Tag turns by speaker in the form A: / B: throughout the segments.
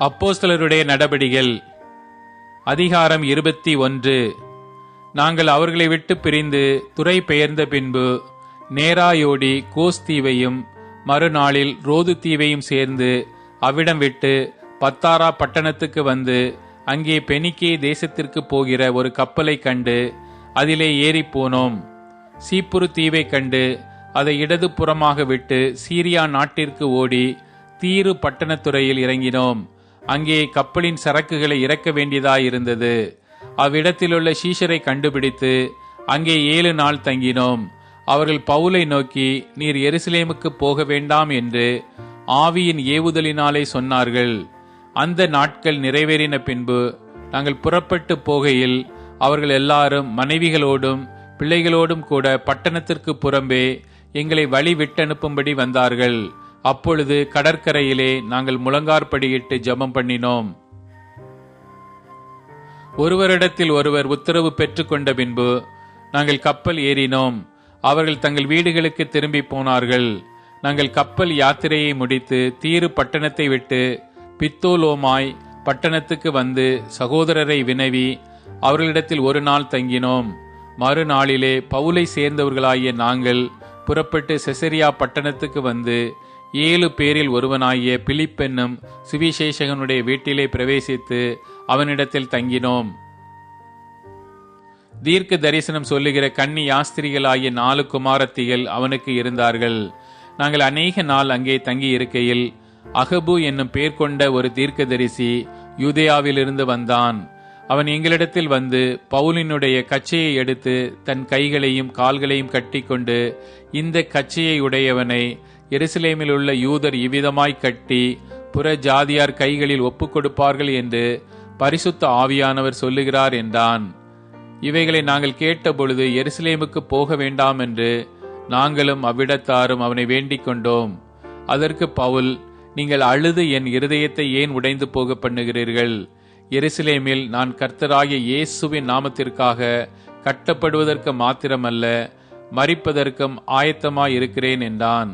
A: அப்போஸ்தலருடைய நடபடிகள் அதிகாரம் 21. நாங்கள் அவர்களை விட்டு பிரிந்து துறை பெயர்ந்த பின்பு நேராயோடி கோஸ் தீவையும் மறுநாளில் ரோது தீவையும் சேர்ந்து அவ்விடம் விட்டு பத்தாரா பட்டணத்துக்கு வந்து அங்கே பெனிக்கே தேசத்திற்கு போகிற ஒரு கப்பலை கண்டு அதிலே ஏறி போனோம். சீப்புரு தீவை கண்டு அதை இடது புறமாக விட்டு சீரியா நாட்டிற்கு ஓடி தீரு பட்டணத்துறையில் இறங்கினோம். அங்கே கப்பலின் சரக்குகளை இறக்க வேண்டியதாயிருந்தது. அவ்விடத்திலுள்ள சீஷரை கண்டுபிடித்து அங்கே 7 நாள் தங்கினோம். அவர்கள் பவுலை நோக்கி, நீர் எருசலேமுக்கு போக வேண்டாம் என்று ஆவியின் ஏவுதலினாலே சொன்னார்கள். அந்த நாட்கள் நிறைவேறின பின்பு நாங்கள் புறப்பட்டு போகையில் அவர்கள் எல்லாரும் மனைவிகளோடும் பிள்ளைகளோடும் கூட பட்டணத்திற்கு புறம்பே எங்களை வழி விட்டனுப்பும்படி வந்தார்கள். அப்பொழுது கடற்கரையிலே நாங்கள் முழங்கார்படியிட்டு ஜெபம் பண்ணினோம். ஒருவரிடத்தில் ஒருவர் உத்தரவு பெற்றுக்கொண்ட பின்பு நாங்கள் கப்பல் ஏறினோம். அவர்கள் தங்கள் வீடுகளுக்கு திரும்பி போனார்கள். நாங்கள் கப்பல் யாத்திரையை முடித்து தீரு பட்டணத்தை விட்டு பித்தோலோமாய் பட்டணத்துக்கு வந்து சகோதரரை வினவி அவர்களிடத்தில் 1 நாள் தங்கினோம். மறுநாளிலே பவுலை சேர்ந்தவர்களாகிய நாங்கள் புறப்பட்டு செசரியா பட்டணத்துக்கு வந்து 7 பேரில் ஒருவனாகிய பிலிப் என்னும் சுவிசேஷகனுடைய வீட்டிலே பிரவேசித்து அவனிடத்தில் தங்கினோம். தீர்க்க தரிசனம் சொல்லுகிற கன்னி யாஸ்திரிகளாகிய 4 குமாரத்திகள் அவனுக்கு இருந்தார்கள். நாங்கள் அநேக நாள் அங்கே தங்கி இருக்கையில் அகபு என்னும் பேர் கொண்ட ஒரு தீர்க்கதரிசி யூதேயாவிலிருந்து வந்தான். அவன் எங்களிடத்தில் வந்து பவுலினுடைய கச்சையை எடுத்து தன் கைகளையும் கால்களையும் கட்டிக்கொண்டு, இந்த கச்சையை உடையவனை எருசலேமில் உள்ள யூதர் இவ்விதமாய் கட்டி புற ஜாதியார் கைகளில் ஒப்புக் கொடுப்பார்கள் என்று பரிசுத்த ஆவியானவர் சொல்லுகிறார் என்றான். இவைகளை நாங்கள் கேட்டபொழுது எருசலேமுக்கு போக வேண்டாம் என்று நாங்களும் அவ்விடத்தாரும் அவனை வேண்டிக் கொண்டோம். அதற்கு பவுல், நீங்கள் அழுது என் இருதயத்தை ஏன் உடைந்து போக பண்ணுகிறீர்கள்? எருசலேமில் நான் கர்த்தராகிய இயேசுவின் நாமத்திற்காக கட்டப்படுவதற்கு மாத்திரமல்ல, மரிப்பதற்கும் ஆயத்தமாய் இருக்கிறேன் என்றான்.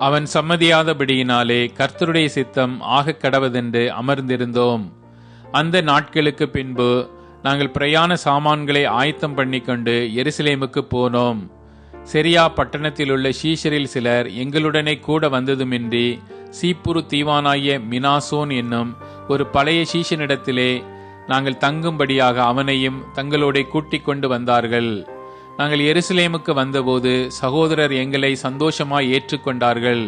A: அவன் சம்மதியாதபடியினாலே கர்த்தருடைய சித்தம் ஆக கடவதென்று அமர்ந்திருந்தோம். அந்த நாட்களுக்கு பின்பு நாங்கள் பிரயாண சாமான்களை ஆயத்தம் பண்ணிக்கொண்டு எருசலேமுக்கு போனோம். செரியா பட்டணத்தில் உள்ள சீஷரில் சிலர் எங்களுடனே கூட வந்ததுமின்றி சீப்புரு தீவானாகிய மினாசோன் என்னும் ஒரு பழைய சீஷனிடத்திலே நாங்கள் தங்கும்படியாக அவனையும் தங்களோட கூட்டிக் கொண்டு வந்தார்கள். நாங்கள் எருசலேமுக்கு வந்தபோது சகோதரர் எங்களை சந்தோஷமாய் ஏற்றுக்கொண்டார்கள்.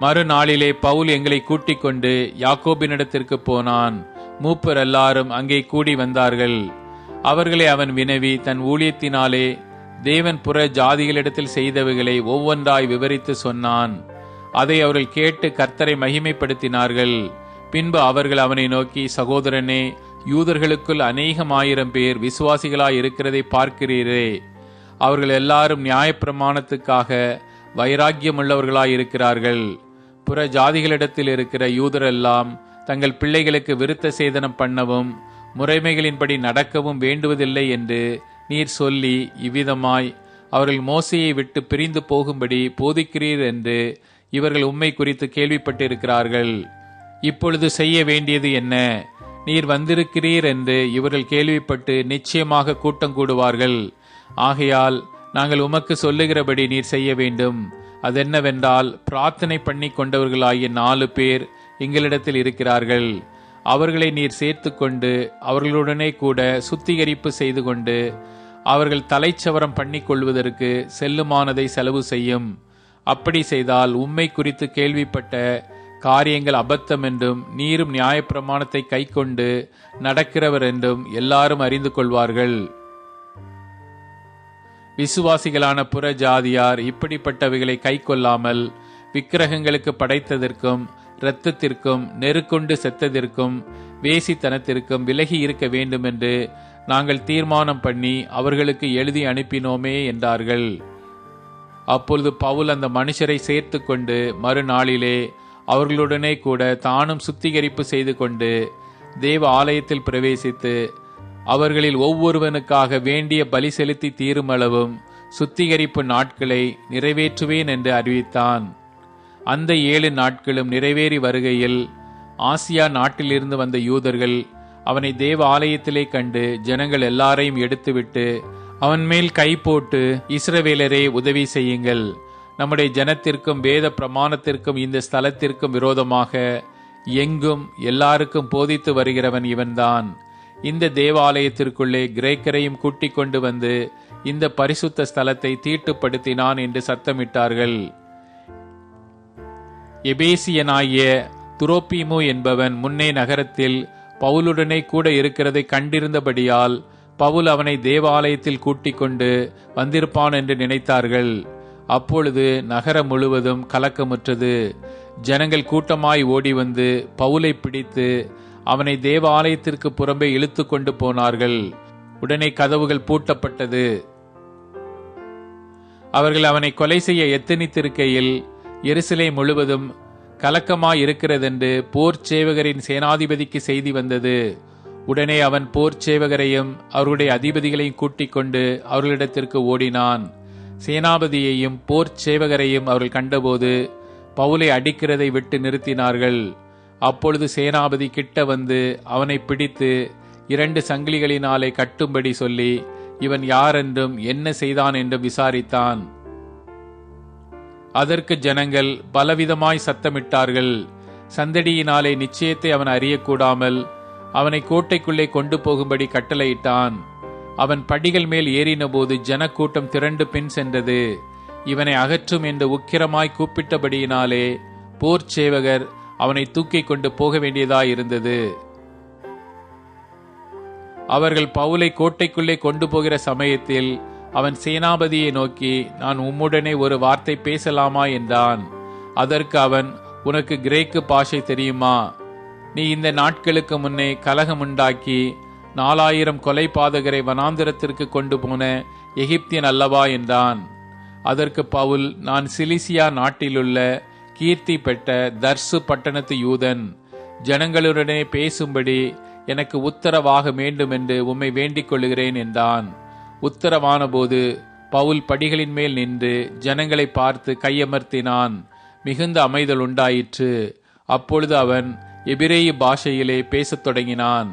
A: மறுநாளிலே பவுல் எங்களை கூட்டிக் கொண்டு யாக்கோபினிடத்திற்கு போனான். மூப்பர் எல்லாரும் அங்கே கூடி வந்தார்கள். அவர்களை அவன் வினவி தன் ஊழியத்தினாலே தேவன் புற ஜாதிகளிடத்தில் செய்தவைகளை ஒவ்வொன்றாய் விவரித்து சொன்னான். அதை அவர்கள் கேட்டு கர்த்தரை மகிமைப்படுத்தினார்கள். பின்பு அவர்கள் அவனை நோக்கி, சகோதரனே, யூதர்களுக்குள் 1000 பேர் விசுவாசிகளாய் இருக்கிறதை பார்க்கிறீரே. அவர்கள் எல்லாரும் நியாயப்பிரமாணத்துக்காக வைராக்கியமுள்ளவர்களாய் இருக்கிறார்கள். புற ஜாதிகளிடத்தில் இருக்கிற யூதரெல்லாம் தங்கள் பிள்ளைகளுக்கு விருத்த சேதனம் பண்ணவும் முறைமைகளின்படி நடக்கவும் வேண்டுவதில்லை என்று நீர் சொல்லி இவ்விதமாய் அவர்கள் மோசையை விட்டு பிரிந்து போகும்படி போதிக்கிறீர் என்று இவர்கள் உம்மை குறித்து கேள்விப்பட்டிருக்கிறார்கள். இப்பொழுது செய்ய வேண்டியது என்ன? நீர் வந்திருக்கிறீர் என்று இவர்கள் கேள்விப்பட்டு நிச்சயமாக கூட்டம் கூடுவார்கள். ஆகையால் நாங்கள் உமக்கு சொல்லுகிறபடி நீர் செய்ய வேண்டும். அதென்னவென்றால், பிரார்த்தனை பண்ணி கொண்டவர்களாகிய 4 பேர் எங்களிடத்தில் இருக்கிறார்கள். அவர்களை நீர் சேர்த்து கொண்டு அவர்களுடனே கூட சுத்திகரிப்பு செய்து கொண்டு அவர்கள் தலைச்சவரம் பண்ணி கொள்வதற்கு செல்லுமானதை செலவு செய்யும். அப்படி செய்தால் உம்மை குறித்து கேள்விப்பட்ட காரியங்கள் அபத்தம் என்றும் நீரும் நியாயப்பிரமாணத்தை கை கொண்டு நடக்கிறவர் என்றும் எல்லாரும் அறிந்து கொள்வார்கள். விசுவாசிகளான புற ஜாதியார் இப்படிப்பட்டவைகளை கை கொள்ளாமல் விக்கிரகங்களுக்கு படைத்ததற்கும் இரத்தத்திற்கும் நெருக்கொண்டு செத்ததற்கும் வேசித்தனத்திற்கும் விலகி இருக்க வேண்டும் என்று நாங்கள் தீர்மானம் பண்ணி அவர்களுக்கு எழுதி அனுப்பினோமே என்றார்கள். அப்பொழுது பவுல் அந்த மனுஷரை சேர்த்து கொண்டு மறுநாளிலே அவர்களுடனே கூட தானும் சுத்திகரிப்பு செய்து கொண்டு தேவ ஆலயத்தில் பிரவேசித்து அவர்களில் ஒவ்வொருவனுக்காக வேண்டிய பலி செலுத்தி தீருமளவும் சுத்திகரிப்பு நாட்களை நிறைவேற்றுவேன் என்று அறிவித்தான். அந்த 7 நாட்களும் நிறைவேறி வருகையில் ஆசியா நாட்டிலிருந்து வந்த யூதர்கள் அவனை தேவ ஆலயத்திலே கண்டு ஜனங்கள் எல்லாரையும் எடுத்துவிட்டு அவன் மேல் கை போட்டு, இஸ்ரவேலரே உதவி செய்யுங்கள், நம்முடைய ஜனத்திற்கும் வேத பிரமாணத்திற்கும் இந்த ஸ்தலத்திற்கும் விரோதமாக எங்கும் எல்லாருக்கும் போதித்து வருகிறவன் இவன்தான். இந்த தேவாலயத்திற்குள்ளே கிரேக்கரையும் கூட்டிக் கொண்டு வந்து இந்த பரிசுத்த ஸ்தலத்தை தீட்டுப்படுத்தினான் என்று சத்தமிட்டார்கள். எபேசியனாகிய துரோப்பீமு என்பவன் முன்னே நகரத்தில் பவுலுடனே கூட இருக்கிறதை கண்டிருந்தபடியால் பவுல் அவனை தேவாலயத்தில் கூட்டிக் கொண்டு வந்திருப்பான் என்று நினைத்தார்கள். அப்பொழுது நகரம் முழுவதும் கலக்கமுற்றது. ஜனங்கள் கூட்டமாய் ஓடி வந்து பவுலை பிடித்து அவனை தேவாலயத்திற்கு புறம்பே இழுத்து கொண்டு போனார்கள். உடனே கதவுகள் பூட்டப்பட்டது. அவர்கள் அவனை கொலை செய்ய எத்தனித்திருக்கையில் எருசலேம் முழுவதும் கலக்கமாய் இருக்கிறதென்று போர் சேவகரின் சேனாதிபதிக்கு செய்தி வந்தது. உடனே அவன் போர் சேவகரையும் அவருடைய அதிபதிகளையும் கூட்டிக் கொண்டு அவர்களிடத்திற்கு ஓடினான். சேனாபதியையும் போர் சேவகரையும் அவர்கள் கண்டபோது பவுலை அடிக்கிறதை விட்டு நிறுத்தினார்கள். அப்பொழுது சேனாபதி கிட்ட வந்து அவனை பிடித்து 2 சங்கிலிகளினாலே கட்டும்படி சொல்லி இவன் யார் என்றும் என்ன செய்தான் என்றும் விசாரித்தான். அதற்கு ஜனங்கள் பலவிதமாய் சத்தமிட்டார்கள். சந்தடியினாலே நிச்சயத்தை அவன் அறியக்கூடாமல் அவனை கோட்டைக்குள்ளே கொண்டு போகும்படி கட்டளையிட்டான். அவன் படிகள் மேல் ஏறின போது ஜனக்கூட்டம் திரண்டு பின் சென்றது. இவனை அகற்றும் என்று உக்கிரமாய் கூப்பிட்டபடியினாலே போர் சேவகர் அவனை தூக்கிக் கொண்டு போக வேண்டியதாயிருந்தது. அவர்கள் பவுலை கோட்டைக்குள்ளே கொண்டு போகிற சமயத்தில் அவன் சேனாபதியை நோக்கி, நான் உம்முடனே ஒரு வார்த்தை பேசலாமா என்றான். அதற்கு அவன், உனக்கு கிரேக்கு பாஷை தெரியுமா? நீ இந்த நாட்களுக்கு முன்னே கலகமுண்டாக்கி 4000 கொலை பாதகரை வனாந்திரத்திற்கு கொண்டு போன எகிப்தியன் அல்லவா என்றான். அதற்கு பவுல், நான் சிலிசியா நாட்டிலுள்ள கீர்த்தி பெற்ற தர்சு பட்டணத்து யூதன். ஜனங்களுடனே பேசும்படி எனக்கு உத்தரவாக வேண்டும் என்று உம்மை வேண்டிக் கொள்ளுகிறேன் என்றான். உத்தரவான போது பவுல் படிகளின் மேல் நின்று ஜனங்களை பார்த்து கையமர்த்தினான். மிகுந்த அமைதல் உண்டாயிற்று. அப்பொழுது அவன் எபிரேய பாஷையிலே பேசத் தொடங்கினான்.